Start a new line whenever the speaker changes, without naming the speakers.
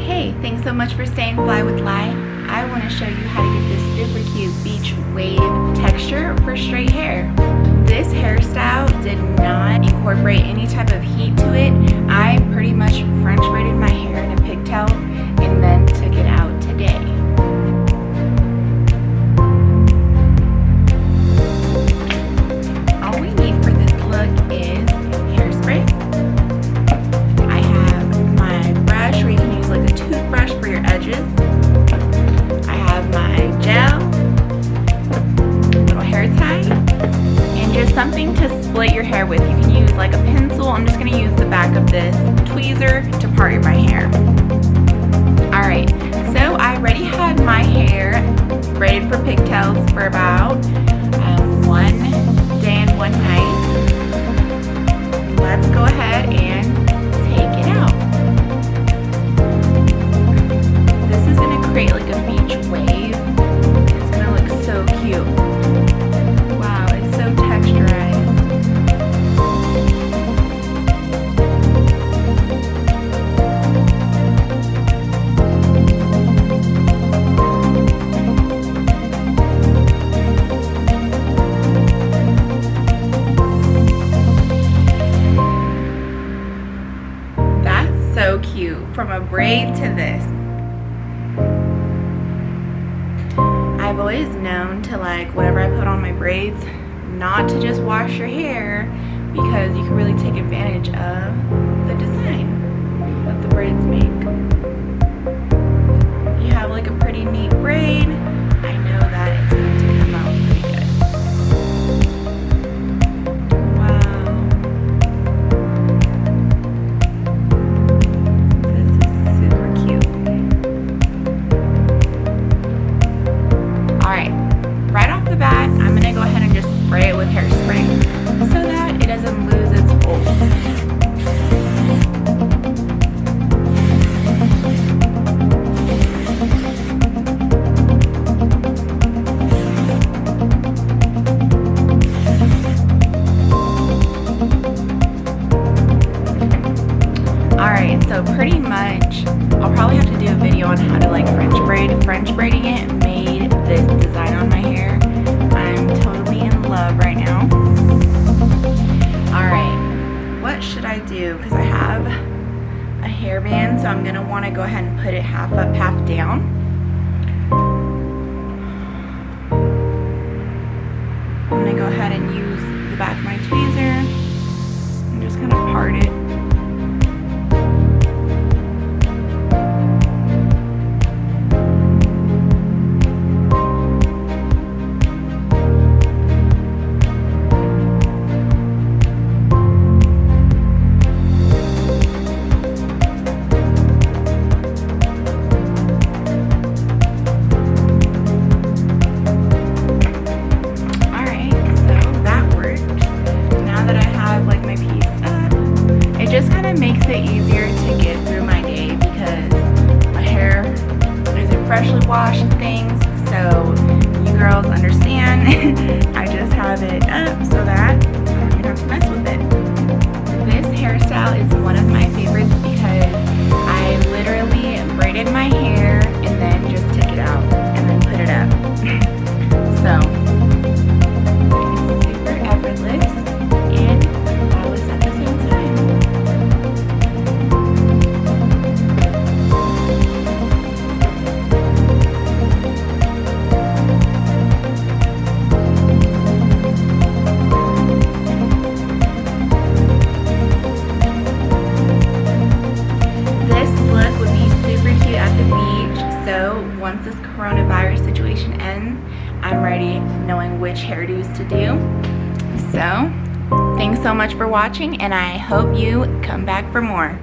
Hey, thanks so much for staying fly with Lai. I want to show you how to get this super cute beach wave texture for straight hair. This hairstyle did not incorporate any type of heat to it. I pretty much French braided my hair in a pigtail and then took it out today. All we need for this look is hairspray. I have my brush where you can use like a toothbrush for your edges. I have my gel, little hair tie, and just something to split your hair with. You can use like a pencil. I'm just going to use the back of this tweezer to part my hair. Alright, so I already had my hair braided for pigtails for about 1 day and 1 night. Let's go ahead and take it out. This is going to create like a beach wave. It's going to look so cute. Wow, it's so texturized. That's so cute. From a braid to this. I've always known to like whatever I put on my braids, not to just wash your hair, because you can really take advantage of the design that the braids make. If you have like a pretty neat braid, I know that it's going to come out pretty good. Wow. This is super cute. Alright, right off the bat, I'm going to go ahead and just spray it with hairspray so that it doesn't lose its hold. Alright, so pretty much, I'll probably have to do a video on how to like French braid. French braiding it made this design on my hair. I'm totally in love right now. Alright, what should I do? Because I have a hairband, so I'm going to want to go ahead and put it half up, half down. I'm going to go ahead and use the back of my tweezer and just kind of part it. Just kind of makes it easier to get through my day because my hair isn't freshly washed and things, so you girls understand. I just have it up so that I don't even have to mess with it. This hairstyle is one of my favorites because I literally braided my hair and then just took it out and then put it up. So it's super effortless and flawless at the same time. So once this coronavirus situation ends, I'm ready knowing which hairdos to do. So thanks so much for watching, and I hope you come back for more.